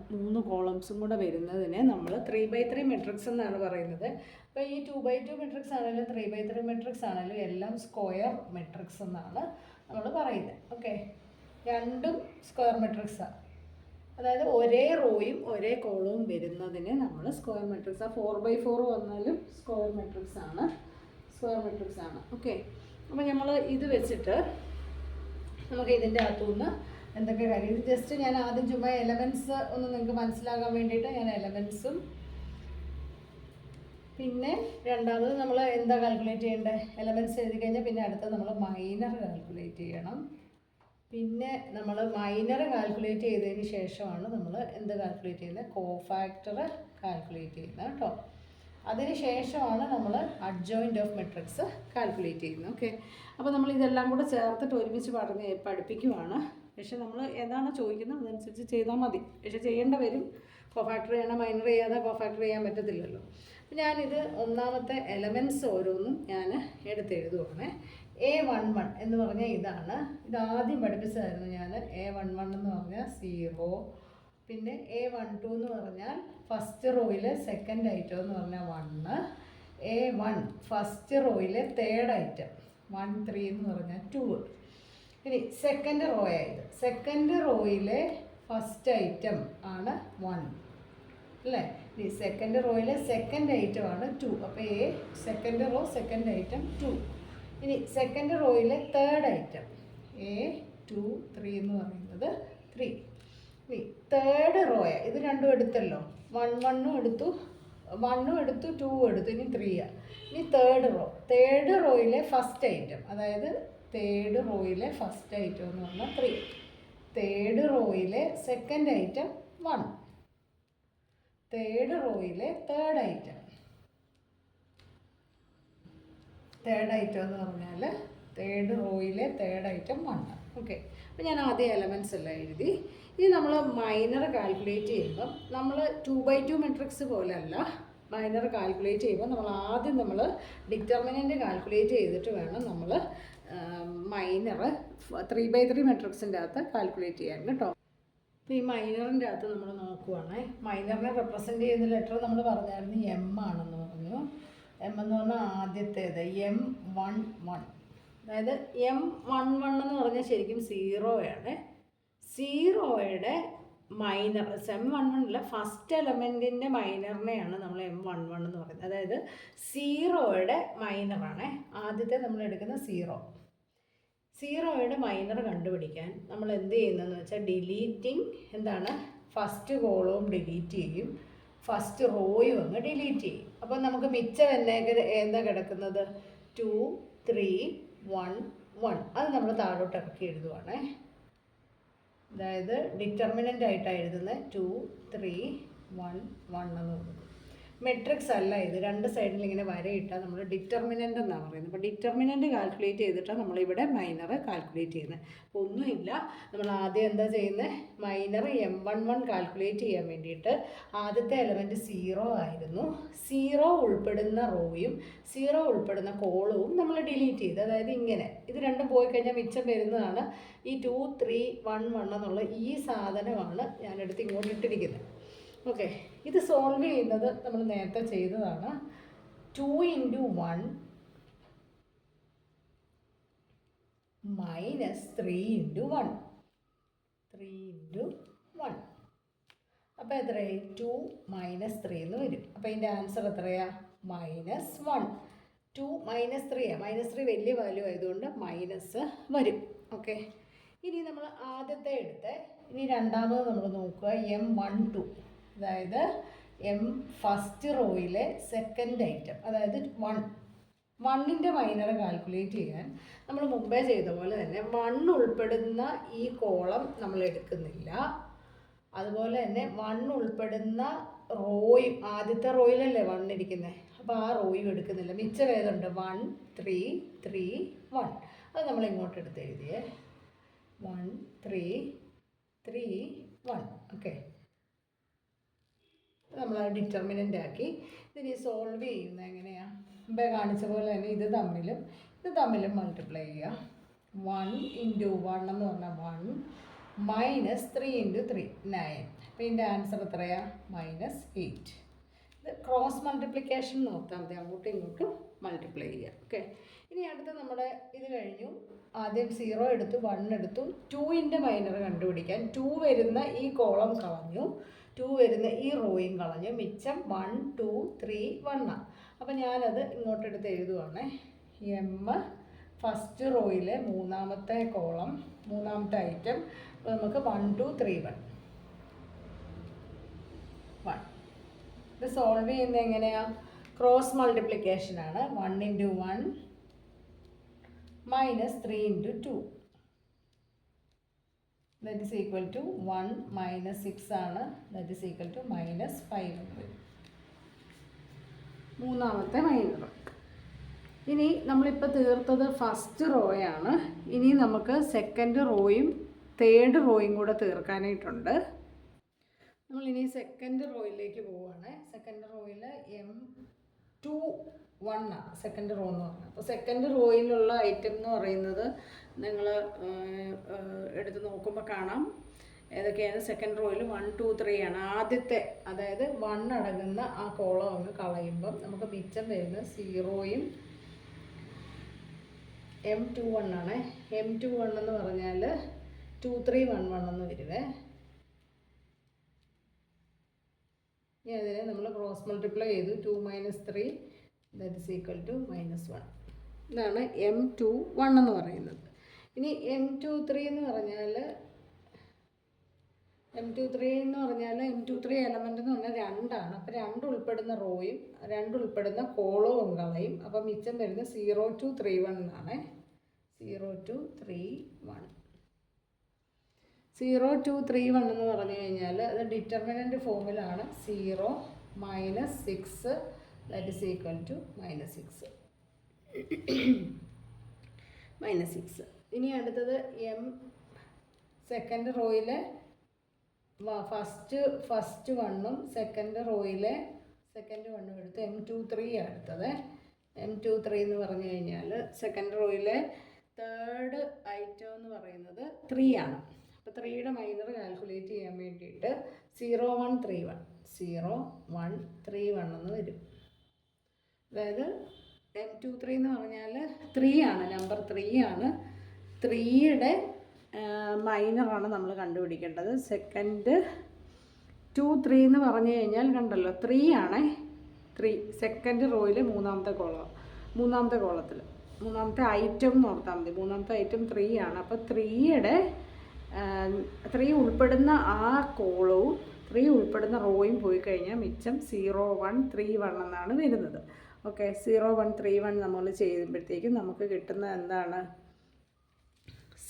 Speaker 1: 3 കോളംസും കൂടെ വരുന്നതിനെ നമ്മൾ 3x3 മെട്രിക്സ് എന്നാണ് പറയുന്നത്. അപ്പോൾ ഈ 2x2 മെട്രിക്സ് ആണെങ്കിലും 3x3 മെട്രിക്സ് ആണെങ്കിലും എല്ലാം സ്ക്വയർ മെട്രിക്സ് എന്നാണ് നമ്മൾ പറയുന്നത്. ഓക്കെ, രണ്ടും സ്ക്വയർ മെട്രിക്സാണ്. അതായത് ഒരേ റോയും ഒരേ കോളവും വരുന്നതിന് നമ്മൾ സ്ക്വയർ മെട്രിക്സ്. ആ 4x4 വന്നാലും സ്ക്വയർ മെട്രിക്സ് ആണ്. ഓക്കെ, അപ്പോൾ നമ്മൾ ഇത് വെച്ചിട്ട് നമുക്ക് ഇതിൻ്റെ അകത്തുനിന്ന് എന്തൊക്കെ കാര്യം, ഇത് ജസ്റ്റ് ഞാൻ ആദ്യം ചുമ്മാ എലമെൻറ്റ്സ് ഒന്ന് നിങ്ങൾക്ക് മനസ്സിലാകാൻ വേണ്ടിയിട്ട് ഞാൻ എലമെൻറ്റ്സും പിന്നെ രണ്ടാമത് നമ്മൾ എന്താ കാൽക്കുലേറ്റ് ചെയ്യേണ്ടത്, എലമെൻറ്റ്സ് എഴുതി കഴിഞ്ഞാൽ പിന്നെ അടുത്തത് നമ്മൾ മൈനർ കാൽക്കുലേറ്റ് ചെയ്യണം. പിന്നെ നമ്മൾ മൈനർ കാൽക്കുലേറ്റ് ചെയ്തതിന് ശേഷമാണ് നമ്മൾ എന്ത് കാൽക്കുലേറ്റ് ചെയ്യുന്നത്, കോഫാക്ടർ കാൽക്കുലേറ്റ് ചെയ്യുന്നത് കേട്ടോ. അതിന് ശേഷമാണ് നമ്മൾ അഡ്ജോയിൻ്റ് ഓഫ് മെട്രിക്സ് കാൽക്കുലേറ്റ് ചെയ്യുന്നത്. ഓക്കെ, അപ്പോൾ നമ്മൾ ഇതെല്ലാം കൂടെ ചേർത്തിട്ട് ഒരുമിച്ച് പഠിപ്പിക്കുവാണ്. പക്ഷേ നമ്മൾ ഏതാണോ ചോദിക്കുന്നത് അതനുസരിച്ച് ചെയ്താൽ മതി. പക്ഷേ ചെയ്യേണ്ട വരും. കോഫാക്ടർ ചെയ്യണം, മൈനർ ചെയ്യാതെ കോഫാക്ടർ ചെയ്യാൻ പറ്റത്തില്ലല്ലോ. അപ്പോൾ ഞാനിത് ഒന്നാമത്തെ എലമെൻറ്റ്സ് ഓരോന്നും ഞാൻ എടുത്തെഴുതുവാണ്. A11 എന്ന് പറഞ്ഞാൽ ഇതാണ്. ഇതാദ്യം പഠിപ്പിച്ചതായിരുന്നു ഞാൻ. A11 എന്ന് പറഞ്ഞാൽ 0. പിന്നെ A12 എന്ന് പറഞ്ഞാൽ ഫസ്റ്റ് റോയിലെ സെക്കൻഡ് ഐറ്റം എന്ന് പറഞ്ഞാൽ 1. A1 ഫസ്റ്റ് റോയിലെ തേർഡ് ഐറ്റം 1 3 എന്ന് പറഞ്ഞാൽ 2. ഇനി സെക്കൻഡ് റോ ആയത്, സെക്കൻഡ് റോയിലെ ഫസ്റ്റ് ഐറ്റം ആണ് 1 അല്ലേ. ഇനി സെക്കൻഡ് റോയിലെ സെക്കൻഡ് ഐറ്റം ആണ് 2. അപ്പോൾ A second row second item 2. ഇനി സെക്കൻഡ് റോയിലെ തേർഡ് ഐറ്റം A2 3 എന്ന് പറയുന്നത് 3. ഇനി തേർഡ് റോയ ഇത് രണ്ടും എടുത്തല്ലോ, 1 എടുത്തു 1 എടുത്തു 2 എടുത്തു, ഇനി 3. ഇനി തേർഡ് റോയിലെ ഫസ്റ്റ് ഐറ്റം, അതായത് തേർഡ് റോയിലെ ഫസ്റ്റ് ഐറ്റം എന്ന് പറഞ്ഞാൽ 3. തേർഡ് റോയിലെ സെക്കൻഡ് ഐറ്റം 1. തേർഡ് റോയിലെ തേർഡ് ഐറ്റം എന്ന് പറഞ്ഞാൽ തേർഡ് റോയിലെ തേർഡ് ഐറ്റം 1. ഓക്കെ, അപ്പോൾ ഞാൻ ആദ്യം എലമെൻറ്റ്സ് എല്ലാം എഴുതി. ഇനി നമ്മൾ മൈനർ കാൽക്കുലേറ്റ് ചെയ്യുമ്പം നമ്മൾ 2x2 മെട്രിക്സ് പോലെയല്ല. മൈനർ കാൽക്കുലേറ്റ് ചെയ്യുമ്പോൾ നമ്മൾ ഡിറ്റർമിനൻ്റ് കാൽക്കുലേറ്റ് ചെയ്തിട്ട് വേണം നമ്മൾ മൈനർ 3x3 മെട്രിക്സിൻ്റെ അകത്ത് കാൽക്കുലേറ്റ് ചെയ്യാൻ കേട്ടോ. അപ്പോൾ ഈ മൈനറിൻ്റെ അകത്ത് നമ്മൾ നോക്കുവാണേ, മൈനറിനെ റെപ്രസെൻ്റ് ചെയ്യുന്ന ലെറ്റർ നമ്മൾ പറഞ്ഞായിരുന്നു M ആണെന്ന് പറഞ്ഞു. M എന്ന് പറഞ്ഞാൽ ആദ്യത്തേത് M11. അതായത് M11 എന്ന് പറഞ്ഞാൽ ശരിക്കും 0 ആണ്. 0യുടെ മൈനർ M11 ഫസ്റ്റ് എലമെൻറ്റിൻ്റെ മൈനറിനെയാണ് നമ്മൾ M11 എന്ന് പറയുന്നത്. അതായത് 0യുടെ മൈനറാണ് ആദ്യത്തെ നമ്മൾ എടുക്കുന്ന 0. 0യുടെ മൈനർ കണ്ടുപിടിക്കാൻ നമ്മൾ എന്ത് ചെയ്യുന്നതെന്ന് വെച്ചാൽ ഡിലീറ്റിംഗ് എന്താണ്, ഫസ്റ്റ് കോളവും ഡിലീറ്റ് ചെയ്യും, ഫസ്റ്റ് റോയും അങ്ങ് ഡിലീറ്റ് ചെയ്യും. അപ്പോൾ നമുക്ക് മിച്ചം എന്താ കിടക്കുന്നത്, 2 3 1 1. അത് നമ്മൾ താഴോട്ട് ഇറക്കി എഴുതുവാണേ. അതായത് ഡിറ്റർമിനൻ്റ് ആയിട്ടാണ് എഴുതുന്നത് 2 3 1 1 എന്ന് കൊടുക്കും. മെട്രിക്സ് അല്ല ഇത്, രണ്ട് സൈഡിൽ ഇങ്ങനെ വരയിട്ടാൽ നമ്മൾ ഡിറ്റർമിനൻ്റ് എന്നാണ് പറയുന്നത്. അപ്പോൾ ഡിറ്റർമിനൻ്റ് കാൽക്കുലേറ്റ് ചെയ്തിട്ടാണ് നമ്മളിവിടെ മൈനർ കാൽക്കുലേറ്റ് ചെയ്യുന്നത്. അപ്പോൾ ഒന്നുമില്ല, നമ്മൾ ആദ്യം എന്താ ചെയ്യുന്നത്, മൈനർ M11 കാൽക്കുലേറ്റ് ചെയ്യാൻ വേണ്ടിയിട്ട് ആദ്യത്തെ എലമെൻറ്റ് 0 ആയിരുന്നു. 0 ഉൾപ്പെടുന്ന റോയും 0 ഉൾപ്പെടുന്ന കോളവും നമ്മൾ ഡിലീറ്റ് ചെയ്ത്, അതായത് ഇങ്ങനെ ഇത് രണ്ടും പോയി കഴിഞ്ഞാൽ മിച്ചം വരുന്നതാണ് ഈ 2 3 1 1 എന്നുള്ള ഈ സാധനമാണ് ഞാനെടുത്ത് ഇങ്ങോട്ട് ഇട്ടിരിക്കുന്നത്. ഓക്കെ, ഇത് സോൾവ് ചെയ്യുന്നത് നമ്മൾ നേരത്തെ ചെയ്തതാണ്. 2 × 1 മൈനസ് 3 × 1 3 × 1. അപ്പോൾ എത്രയായി, 2 - 3 എന്ന് വരും. അപ്പോൾ ഇതിൻ്റെ ആൻസർ എത്രയാണ്, -1. 2 - 3 -3 വലിയ വാല്യൂ ആയതുകൊണ്ട് മൈനസ് വരും. ഓക്കെ, ഇനി നമ്മൾ ആദ്യത്തെ എടുത്ത് ഇനി രണ്ടാമത് നമ്മൾ നോക്കുക M12, അതായത് ഫസ്റ്റ് റോയിലെ സെക്കൻഡ് ഐറ്റം, അതായത് 1ൻ്റെ മൈനർ കാൽക്കുലേറ്റ് ചെയ്യാൻ നമ്മൾ മുമ്പേ ചെയ്ത പോലെ തന്നെ 1 ഉൾപ്പെടുന്ന ഈ കോളം നമ്മൾ എടുക്കുന്നില്ല. അതുപോലെ തന്നെ 1 ഉൾപ്പെടുന്ന റോയും, ആദ്യത്തെ റോയിലല്ലേ 1 ഇരിക്കുന്നത്, അപ്പോൾ ആ റോയും എടുക്കുന്നില്ല. മിച്ചം ഏതുണ്ട്? 1 3 3 1. അത് നമ്മൾ ഇങ്ങോട്ട് എടുത്ത് എഴുതിയേ 1 3 3 1. ഓക്കെ, നമ്മൾ ഡിറ്റർമിനൻ്റ് ആക്കി. ഇതിന് സോൾവ് ചെയ്യുന്നത് എങ്ങനെയാണ്? മുമ്പേ കാണിച്ച പോലെ തന്നെ ഇത് തമ്മിലും മൾട്ടിപ്ലൈ ചെയ്യുക. 1 × 1 എന്ന് പറഞ്ഞാൽ 1 മൈനസ് 3 × 3 9. അപ്പോൾ ഇതിൻ്റെ ആൻസർ എത്രയാണ്? -8. ഇത് ക്രോസ് മൾട്ടിപ്ലിക്കേഷൻ നോക്കാം, അങ്ങോട്ടും ഇങ്ങോട്ടും മൾട്ടിപ്ലൈ ചെയ്യുക. ഓക്കെ, ഇനി അടുത്ത് നമ്മുടെ ഇത് കഴിഞ്ഞു. ആദ്യം 0 എടുത്തു, 1 എടുത്തു. 2ൻ്റെ മൈനർ കണ്ടുപിടിക്കാൻ 2 വരുന്ന ഈ കോളം കളഞ്ഞു, 2 വരുന്ന ഈ റോയും കളഞ്ഞു. മിച്ചം 1 2 3 1. അപ്പോൾ ഞാനത് ഇങ്ങോട്ടെടുത്ത് എഴുതുവാണ്. ഫസ്റ്റ് റോയിലെ മൂന്നാമത്തെ കോളം, മൂന്നാമത്തെ ഐറ്റം. അപ്പോൾ നമുക്ക് 1 2 3 1. ഇത് സോൾവ് ചെയ്യുന്നത് എങ്ങനെയാണ്? ക്രോസ് മൾട്ടിപ്ലിക്കേഷനാണ്. 1 × 1 minus 3 × 2. That is equal to 1 minus 6 ആണ്. That is equal to -5. മൂന്നാമത്തെ മൈനർ. ഇനി നമ്മളിപ്പോൾ തീർത്തത് ഫസ്റ്റ് റോയാണ്. ഇനി നമുക്ക് സെക്കൻഡ് റോയും തേർഡ് റോയും കൂടെ തീർക്കാനായിട്ടുണ്ട്. നമ്മളിനി സെക്കൻഡ് റോയിലേക്ക് പോവുകയാണ്. സെക്കൻഡ് റോയിൽ M21 ആണ് സെക്കൻഡ് റോ എന്ന് പറഞ്ഞാൽ. അപ്പോൾ സെക്കൻഡ് റോയിലുള്ള ഐറ്റം എന്ന് പറയുന്നത് നിങ്ങൾ എടുത്ത് നോക്കുമ്പോൾ കാണാം ഏതൊക്കെയാണ്. സെക്കൻഡ് റോയിൽ 1 2 3 ആണ് ആദ്യത്തെ, അതായത് 1 അടങ്ങുന്ന ആ കോളം അങ്ങ് കളയുമ്പം നമുക്ക് മിച്ചം വരുന്നത് 0യും M21 ആണ്. M21 എന്ന് പറഞ്ഞാൽ 2 3 1 1 എന്ന് വരുവേ. ഇനി അതിനെ നമ്മൾ ക്രോസ് മൾട്ടിപ്ലൈ ചെയ്തു. 2 - 3 ദാറ്റ് ഈസ് ഈക്വൽ ടു -1. ഇതാണ് M21 എന്ന് പറയുന്നത്. ഇനി M23 എന്ന് പറഞ്ഞാൽ M23 എലമെൻ്റ് എന്ന് പറഞ്ഞാൽ 2 ആണ്. അപ്പോൾ 2 ഉൾപ്പെടുന്ന റോയും 2 ഉൾപ്പെടുന്ന കോളവും കളയും. അപ്പോൾ മിച്ചം വരുന്നത് 0 2 3 1 എന്നാണ്. 0 2 3 1. 0 2 3 1 എന്ന് പറഞ്ഞു കഴിഞ്ഞാൽ അത് ഡിറ്റർമിനൻ്റ് ഫോമിലാണ്. 0 - 6 ദാറ്റ് ഈസ് ഈക്വൽ ടു -6. -6. ഇനി അടുത്തത് സെക്കൻഡ് റോയിലെ ഫസ്റ്റ് 1ഉം സെക്കൻഡ് റോയിലെ സെക്കൻഡ് 1ഉം എടുത്ത് M23 അടുത്തത്. M23 എന്ന് പറഞ്ഞു കഴിഞ്ഞാൽ സെക്കൻഡ് റോയിലെ തേർഡ് ഐറ്റം എന്ന് പറയുന്നത് 3 ആണ്. അപ്പോൾ 3യുടെ മൈനർ കാൽക്കുലേറ്റ് ചെയ്യാൻ വേണ്ടിയിട്ട് 0 1 3 1 0 1 3 1 എന്ന് വരും. അതായത് M23 എന്ന് പറഞ്ഞാൽ 3 ആണ്, നമ്പർ 3 ആണ്. 3യുടെ മൈനറാണ് നമ്മൾ കണ്ടുപിടിക്കേണ്ടത്. സെക്കൻഡ് 2 3 എന്ന് പറഞ്ഞു കഴിഞ്ഞാൽ കണ്ടല്ലോ 3 ആണ്. 3 സെക്കൻഡ് റോയിൽ മൂന്നാമത്തെ കോളത്തിൽ മൂന്നാമത്തെ ഐറ്റം എന്ന് ഓർത്താൽ മതി. മൂന്നാമത്തെ ഐറ്റം 3 ആണ്. അപ്പോൾ 3 ഉൾപ്പെടുന്ന ആ കോളവും 3 ഉൾപ്പെടുന്ന റോയും പോയി കഴിഞ്ഞാൽ മിച്ചം 0 1 3 1 എന്നാണ് വരുന്നത്. ഓക്കെ, 0 1 3 1 നമ്മൾ ചെയ്യുമ്പോഴത്തേക്കും നമുക്ക് കിട്ടുന്നത് എന്താണ്?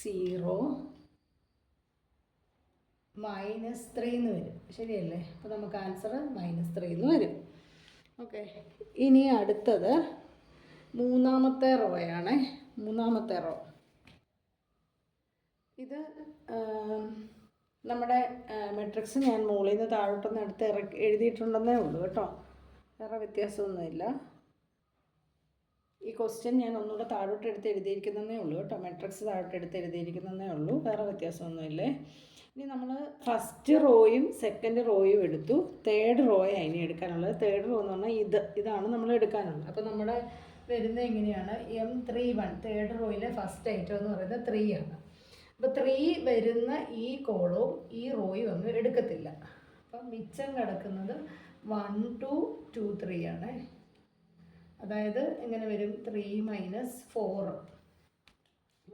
Speaker 1: 0 -3 എന്ന് വരും. ശരിയല്ലേ? അപ്പോൾ നമുക്ക് ആൻസർ -3 എന്ന് വരും. ഓക്കെ, ഇനി അടുത്തത് മൂന്നാമത്തെ റോയാണ്. മൂന്നാമത്തെ റോ ഇത് നമ്മുടെ മെട്രിക്സ് ഞാൻ മുകളിൽ നിന്ന് താഴോട്ടൊന്ന് എടുത്ത് എഴുതിയിട്ടുണ്ടെന്നേ ഉള്ളൂ കേട്ടോ, വേറെ വ്യത്യാസമൊന്നുമില്ല. ഈ ക്വസ്റ്റ്യൻ ഞാൻ ഒന്നുകൂടെ താഴോട്ട് എടുത്ത് എഴുതിയിരിക്കുന്നതേ ഉള്ളൂ കേട്ടോ, മെട്രിക്സ് താഴോട്ട് എടുത്ത് എഴുതിയിരിക്കുന്നതേ ഉള്ളൂ, വേറെ വ്യത്യാസമൊന്നുമില്ലേ. ഇനി നമ്മൾ ഫസ്റ്റ് റോയും സെക്കൻഡ് റോയും എടുത്തു, തേർഡ് റോയാണ് ഇനി എടുക്കാനുള്ളത്. തേർഡ് റോ എന്ന് പറഞ്ഞാൽ ഇതാണ് നമ്മൾ എടുക്കാനുള്ളത്. അപ്പോൾ നമ്മുടെ വരുന്നത് എങ്ങനെയാണ്? M31 തേർഡ് റോയിലെ ഫസ്റ്റ് ഐറ്റം എന്ന് പറയുന്നത് 3 ആണ്. അപ്പോൾ 3 വരുന്ന ഈ കോളവും ഈ റോയും അങ്ങ് എടുക്കത്തില്ല. അപ്പം മിച്ചം കിടക്കുന്നത് 1 2 2 3 ആണ്. അതായത് എങ്ങനെ വരും? 3 - 4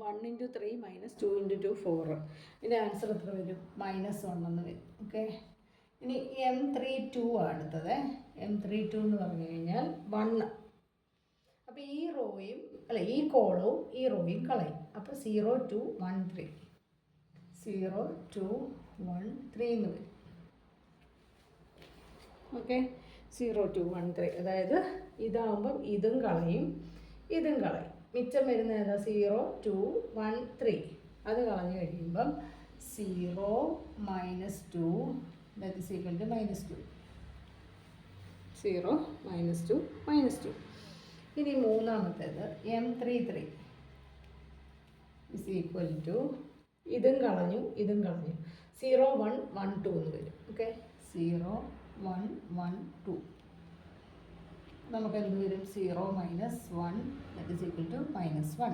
Speaker 1: 1 into 3 minus 2 into 2 4. ഇതിൻ്റെ ആൻസർ എത്ര വരും? -1 എന്ന് വരും. ഓക്കെ. ഇനി M32 അടുത്തത്. M32 എന്ന് പറഞ്ഞു കഴിഞ്ഞാൽ 1. അപ്പോൾ ഈ റോയും ഈ കോളവും ഈ റോയും കളയും. അപ്പോൾ 0 2 1 3 0 2 1 3 എന്ന് വരും. ഓക്കെ. 0 2 1 3, അതായത് ഇതാവുമ്പം ഇതും കളയും ഇതും കളയും. മിച്ചം വരുന്ന ഏതാ? 0 2 1 3. അത് കളഞ്ഞു കഴിയുമ്പം 0 -2 that is equal to -2. 0 -2 -2. ഇനി മൂന്നാമത്തേത് M33 is equal to ഇതും കളഞ്ഞു ഇതും കളഞ്ഞു 0 1 1 2 എന്ന് വരും. ഓക്കെ. 0 1 1 2 നമുക്ക് എന്ത് വരും? 0 -1 that is equal to -1.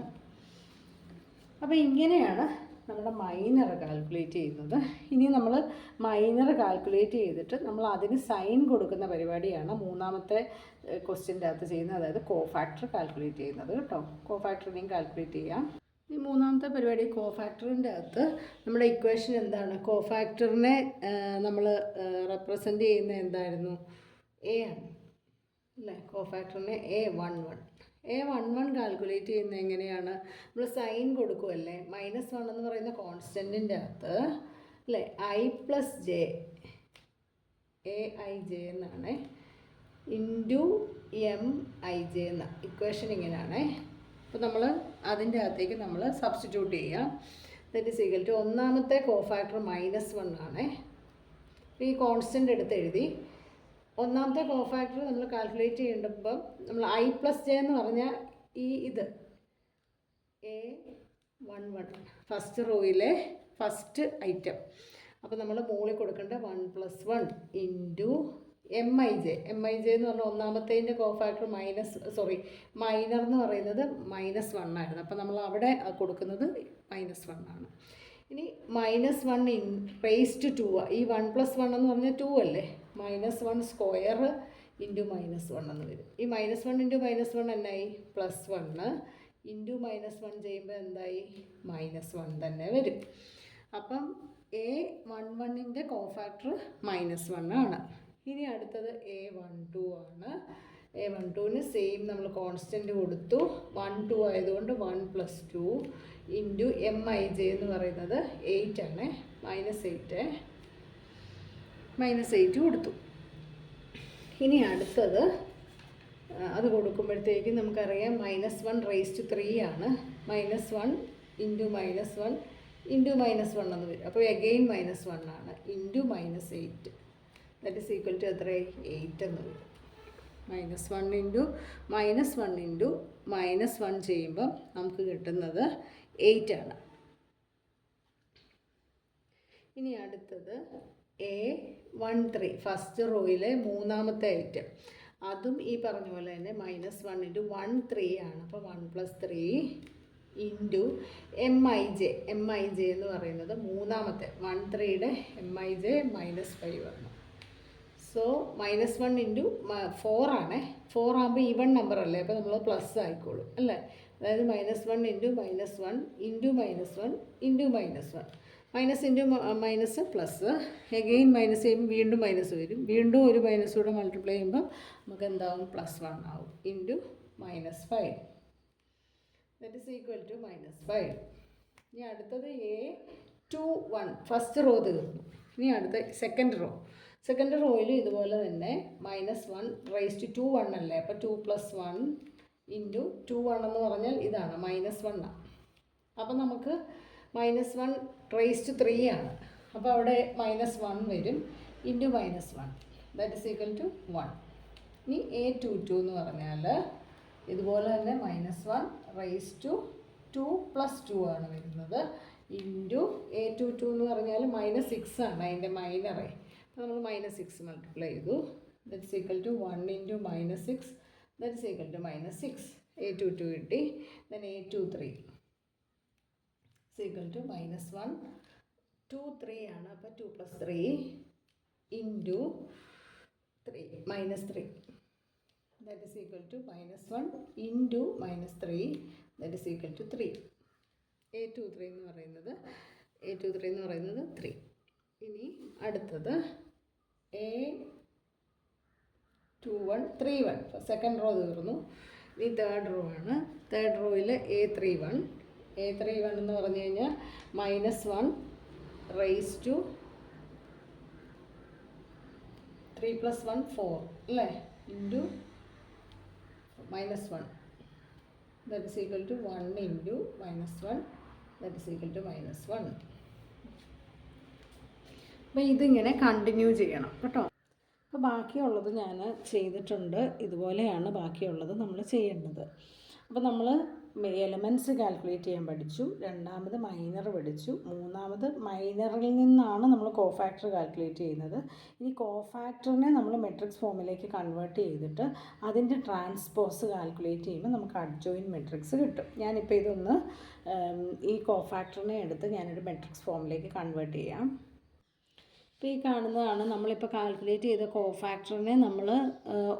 Speaker 1: അപ്പോൾ ഇങ്ങനെയാണ് നമ്മുടെ മൈനർ കാൽക്കുലേറ്റ് ചെയ്യുന്നത്. ഇനി നമ്മൾ മൈനർ കാൽക്കുലേറ്റ് ചെയ്തിട്ട് നമ്മൾ അതിന് സൈൻ കൊടുക്കുന്ന പരിപാടിയാണ് മൂന്നാമത്തെ ക്വസ്റ്റ്യൻ്റെ അകത്ത് ചെയ്യുന്നത്, അതായത് കോഫാക്ടർ കാൽക്കുലേറ്റ് ചെയ്യുന്നത് കേട്ടോ. കോഫാക്ടറിനെയും കാൽക്കുലേറ്റ് ചെയ്യാം. ഈ മൂന്നാമത്തെ പരിപാടി കോഫാക്ടറിൻ്റെ അകത്ത് നമ്മുടെ ഇക്വേഷൻ എന്താണ്? കോഫാക്ടറിനെ നമ്മൾ റെപ്രസെൻ്റ് ചെയ്യുന്ന എന്തായിരുന്നു? എ ആണ് അല്ലേ? കോഫാക്ടറിനെ A11. A11 കാൽക്കുലേറ്റ് ചെയ്യുന്നത് എങ്ങനെയാണ്? നമ്മൾ സൈൻ കൊടുക്കുമല്ലേ. -1 എന്ന് പറയുന്ന കോൺസ്റ്റൻറ്റിൻ്റെ അകത്ത് അല്ലേ I+J AIJ എന്നാണ് ഇൻറ്റു MIJ എന്ന ഇക്വേഷൻ ഇങ്ങനെയാണേ. അപ്പോൾ നമ്മൾ അതിൻ്റെ അകത്തേക്ക് നമ്മൾ സബ്സ്റ്റിറ്റ്യൂട്ട് ചെയ്യാം. ദാറ്റ് ഈസ് ഈക്വൽ ടു ഒന്നാമത്തെ കോഫാക്ടർ -1 ആണ്. ഈ കോൺസ്റ്റൻ്റ് എടുത്ത് എഴുതി. ഒന്നാമത്തെ കോഫാക്ടർ നമ്മൾ കാൽക്കുലേറ്റ് ചെയ്യേണ്ടപ്പം നമ്മൾ I+J എന്ന് പറഞ്ഞാൽ ഇത് A11 ഫസ്റ്റ് റോയിലെ ഫസ്റ്റ് ഐറ്റം. അപ്പോൾ നമ്മൾ മുകളിൽ കൊടുക്കേണ്ട 1 + 1 ഇൻറ്റു MIJ. MIJ എന്ന് പറഞ്ഞാൽ ഒന്നാമത്തേൻ്റെ കോഫാക്ടർ മൈനർ എന്ന് പറയുന്നത് -1 ആയിരുന്നു. അപ്പോൾ നമ്മൾ അവിടെ കൊടുക്കുന്നത് -1 ആണ്. ഇനി -1 റേസ്ഡ് 2. ഈ 1 + 1 എന്ന് പറഞ്ഞാൽ 2 അല്ലേ. -1 സ്ക്വയർ ഇൻറ്റു -1 എന്ന് വരും. ഈ -1 ഇൻറ്റു -1 എന്നായി? +1 ഇൻറ്റു -1 ചെയ്യുമ്പോൾ എന്തായി? -1 തന്നെ വരും. അപ്പം A11ൻ്റെ കോഫാക്ടർ -1 ആണ്. ഇനി അടുത്തത് A12 ആണ്. A12ന് സെയിം നമ്മൾ കോൺസ്റ്റൻറ്റ് കൊടുത്തു. 1 2 ആയതുകൊണ്ട് 1 + 2 ഇൻറ്റു MIJ എന്ന് പറയുന്നത് 8 ആണ്. -8 കൊടുത്തു. ഇനി അടുത്തത് അത് കൊടുക്കുമ്പോഴത്തേക്കും നമുക്കറിയാം -1 റേസ്ഡ് 3 ആണ്. -1 ഇൻറ്റു -1 ഇൻറ്റു -1 എന്ന് വരും. അപ്പോൾ അഗെയിൻ -1 ആണ് into -8 that is equal to എത്രയായി? 8 എന്ന് വരും. -1 ഇൻറ്റു -1 ഇൻറ്റു -1 ചെയ്യുമ്പം നമുക്ക് കിട്ടുന്നത് 8 ആണ്. ഇനി അടുത്തത് A13 ഫസ്റ്റ് റോയിലെ മൂന്നാമത്തെ ഐറ്റം. അതും ഈ പറഞ്ഞ പോലെ തന്നെ -1 ഇൻറ്റു 1 3 ആണ്. അപ്പോൾ 1 + 3 ഇൻറ്റു MIJ. MIJ എന്ന് പറയുന്നത് മൂന്നാമത്തെ 1 3യുടെ MIJ -5 ആണ്. സോ -1 ഇൻറ്റു 4 ആണ്. 4 ആകുമ്പോൾ ഈവൺ നമ്പർ അല്ലേ, അപ്പോൾ നമ്മൾ പ്ലസ് ആയിക്കോളും അല്ലേ. അതായത് -1 into -1 into -1 into -1 minus into minus plus again minus ചെയ്യുമ്പോൾ വീണ്ടും മൈനസ് വരും. വീണ്ടും ഒരു മൈനസ് കൂടെ മൾട്ടിപ്ലൈ ചെയ്യുമ്പോൾ നമുക്ക് എന്താവും? +1 ആവും into -5 that is equal to -5. ഇനി അടുത്തത് A21 ഫസ്റ്റ് റോ തീർന്നു. ഇനി അടുത്ത സെക്കൻഡ് റോയിൽ ഇതുപോലെ തന്നെ -1 റേസ്ഡ് 2 1 അല്ലേ. അപ്പോൾ 2 + 1 ഇൻറ്റു 2 1 എന്ന് പറഞ്ഞാൽ ഇതാണ് -1 ആണ്. അപ്പോൾ നമുക്ക് -1 റേസ്ഡ് 3 ആണ്. അപ്പോൾ അവിടെ -1 വരും into -1 that is equal to 1. ഇനി A22 എന്ന് പറഞ്ഞാൽ ഇതുപോലെ തന്നെ -1 റേസ്ഡ് 2 + 2 ആണ് വരുന്നത് ഇൻറ്റു A22 എന്ന് പറഞ്ഞാൽ -6 ആണ് അതിൻ്റെ മൈനറേ. അപ്പോൾ നമ്മൾ -6 മൾട്ടിപ്ലൈ ചെയ്തു that is equal to 1 into -6 that is equal to -6. A22 കിട്ടി. ദെൻ A23 ഈക്വൽ ടു -1 2 3 ആണ്. അപ്പോൾ 2 + 3 into 3 -3 that is equal to -1 into -3 that is equal to 3. A23 എന്ന് പറയുന്നത് A23 എന്ന് പറയുന്നത് 3. ഇനി അടുത്തത് A21 31. സെക്കൻഡ് റോ തീർന്നു. ഇനി തേർഡ് റോ ആണ്. തേർഡ് റോയിൽ A31 എന്ന് പറഞ്ഞു കഴിഞ്ഞാൽ -1 റേസ് ടു 3 + 1 4 അല്ലേ, into -1 that is equal to 1 into -1 that is equal to -1. അപ്പോൾ ഇതിങ്ങനെ കണ്ടിന്യൂ ചെയ്യണം കേട്ടോ. അപ്പോൾ ബാക്കിയുള്ളത് ഞാൻ ചെയ്തിട്ടുണ്ട്. ഇതുപോലെയാണ് ബാക്കിയുള്ളത് നമ്മൾ ചെയ്യേണ്ടത്. അപ്പോൾ നമ്മൾ എലമെൻറ്റ്സ് കാൽക്കുലേറ്റ് ചെയ്യാൻ പഠിച്ചു. രണ്ടാമത് മൈനർ പഠിച്ചു. മൂന്നാമത് മൈനറിൽ നിന്നാണ് നമ്മൾ കോഫാക്ടർ കാൽക്കുലേറ്റ് ചെയ്യുന്നത്. ഇനി കോഫാക്ടറിനെ നമ്മൾ മെട്രിക്സ് ഫോമിലേക്ക് കൺവേർട്ട് ചെയ്തിട്ട് അതിൻ്റെ ട്രാൻസ്പോസ് കാൽക്കുലേറ്റ് ചെയ്യുമ്പോൾ നമുക്ക് അഡ്ജോയിൻറ്റ് മെട്രിക്സ് കിട്ടും. ഞാനിപ്പോൾ ഇതൊന്ന് ഈ കോഫാക്ടറിനെ എടുത്ത് ഞാനൊരു മെട്രിക്സ് ഫോമിലേക്ക് കൺവേർട്ട് ചെയ്യാം. ഇപ്പോൾ ഈ കാണുന്നതാണ് നമ്മളിപ്പോൾ കാൽക്കുലേറ്റ് ചെയ്ത കോഫാക്ടറിനെ നമ്മൾ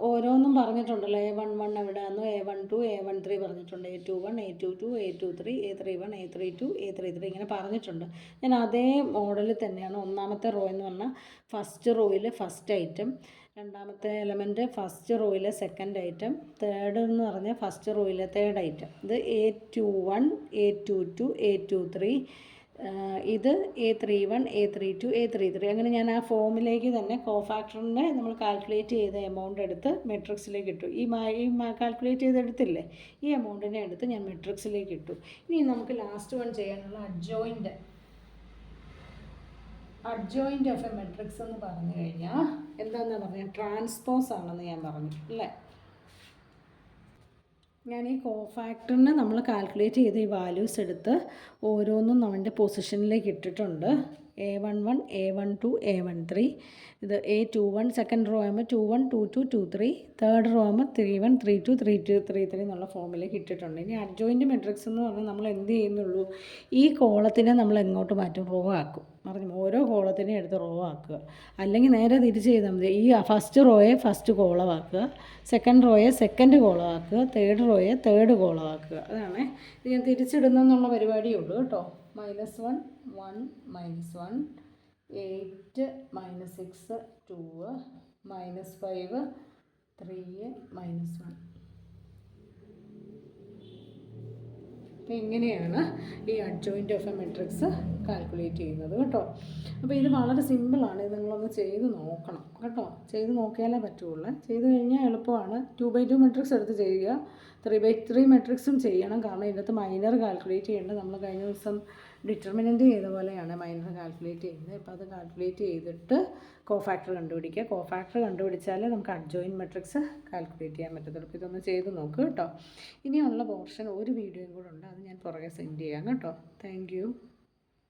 Speaker 1: ഓരോന്നും പറഞ്ഞിട്ടുണ്ടല്ലോ. A11 എവിടെയാണെന്നോ, A12 A13 പറഞ്ഞിട്ടുണ്ട്, A21 A22 A23 A31 A32 A33 ഇങ്ങനെ പറഞ്ഞിട്ടുണ്ട്. ഞാൻ അതേ മോഡലിൽ തന്നെയാണ് ഒന്നാമത്തെ റോ എന്ന് പറഞ്ഞാൽ ഫസ്റ്റ് റോയിൽ ഫസ്റ്റ് ഐറ്റം, രണ്ടാമത്തെ എലമെൻറ്റ് ഫസ്റ്റ് റോയിലെ സെക്കൻഡ് ഐറ്റം, തേർഡ് എന്ന് പറഞ്ഞാൽ ഫസ്റ്റ് റോയിലെ തേർഡ് ഐറ്റം. ഇത് A21 A22 A23, ഇത് A31 A32 A33. അങ്ങനെ ഞാൻ ആ ഫോമിലേക്ക് തന്നെ കോഫാക്ടറിനെ നമ്മൾ കാൽക്കുലേറ്റ് ചെയ്ത എമൗണ്ട് എടുത്ത് മെട്രിക്സിലേക്ക് ഇട്ടു. ഈ കാൽക്കുലേറ്റ് ചെയ്തെടുത്തില്ലേ, ഈ എമൗണ്ടിനെ എടുത്ത് ഞാൻ മെട്രിക്സിലേക്ക് ഇട്ടു. ഇനി നമുക്ക് ലാസ്റ്റ് വൺ ചെയ്യാനുള്ള അഡ്ജോയിൻ്റ് ഓഫ് എ മെട്രിക്സ് എന്ന് പറഞ്ഞു കഴിഞ്ഞാൽ എന്താണെന്ന് പറഞ്ഞാൽ ട്രാൻസ്പോസ് ആണെന്ന് ഞാൻ പറഞ്ഞു അല്ലേ. ഞാൻ ഈ കോഫാക്ടറിനെ നമ്മൾ കാൽക്കുലേറ്റ് ചെയ്ത ഈ വാല്യൂസ് എടുത്ത് ഓരോന്നും നമ്മുടെ പൊസിഷനിലേക്ക് ഇട്ടിട്ടുണ്ട്. A11 A12 A13, ഇത് A21 സെക്കൻഡ് റോ ആകുമ്പോൾ 21 22 23, തേർഡ് റോ ആകുമ്പോൾ 31 32 32 33 എന്നുള്ള ഫോമിലേക്ക് ഇട്ടിട്ടുണ്ട്. ഇനി അഡ്ജോയിൻ്റ് മെട്രിക്സ് എന്ന് പറഞ്ഞാൽ നമ്മൾ എന്ത് ചെയ്യുന്നുള്ളൂ, ഈ കോളത്തിനെ നമ്മൾ എങ്ങോട്ട് മാറ്റും, റോ ആക്കും. പറഞ്ഞു ഓരോ കോളത്തിനെയും എടുത്ത് റോ ആക്കുക. അല്ലെങ്കിൽ നേരെ തിരിച്ച് ചെയ്താൽ മതി. ഈ ഫസ്റ്റ് റോയെ ഫസ്റ്റ് കോളമാക്കുക, സെക്കൻഡ് റോയെ സെക്കൻഡ് കോളമാക്കുക, തേർഡ് റോയെ തേർഡ് കോളമാക്കുക. അതാണ് ഇത് ഞാൻ തിരിച്ചിടുന്നെന്നുള്ള പരിപാടിയേ ഉള്ളൂ കേട്ടോ. -1 1 -1 8 -6 2 -5 3 -1. അപ്പോൾ ഇങ്ങനെയാണ് ഈ adjoint of a matrix calculate ചെയ്യുന്നത് കേട്ടോ. അപ്പോൾ ഇത് വളരെ സിമ്പിളാണ്. ഇത് നിങ്ങളൊന്ന് ചെയ്ത് നോക്കണം കേട്ടോ. ചെയ്ത് നോക്കിയാലേ പറ്റുള്ളൂ. ചെയ്ത് കഴിഞ്ഞാൽ എളുപ്പമാണ്. 2x2 മെട്രിക്സ് എടുത്ത് ചെയ്യുക. 3x3 മെട്രിക്സും ചെയ്യണം. കാരണം ഇതിനകത്ത് മൈനർ കാൽക്കുലേറ്റ് ചെയ്യേണ്ടത് നമ്മൾ കഴിഞ്ഞ ദിവസം ഡിറ്റർമിനൻ്റ് ചെയ്ത പോലെയാണ് മൈനർ കാൽക്കുലേറ്റ് ചെയ്യുന്നത്. അപ്പോൾ അത് കാൽക്കുലേറ്റ് ചെയ്തിട്ട് കോഫാക്ടർ കണ്ടുപിടിക്കുക. കോഫാക്ടർ കണ്ടുപിടിച്ചാലേ നമുക്ക് അഡ്ജോയിൻറ്റ് മെട്രിക്സ് കാൽക്കുലേറ്റ് ചെയ്യാൻ പറ്റത്തുള്ളൂ. അപ്പോൾ ഇതൊന്ന് ചെയ്ത് നോക്കുക കേട്ടോ. ഇനിയുള്ള പോർഷൻ ഒരു വീഡിയോയും കൂടെ ഉണ്ട്, അത് ഞാൻ പുറകെ സെൻഡ് ചെയ്യാം കേട്ടോ. Thank you.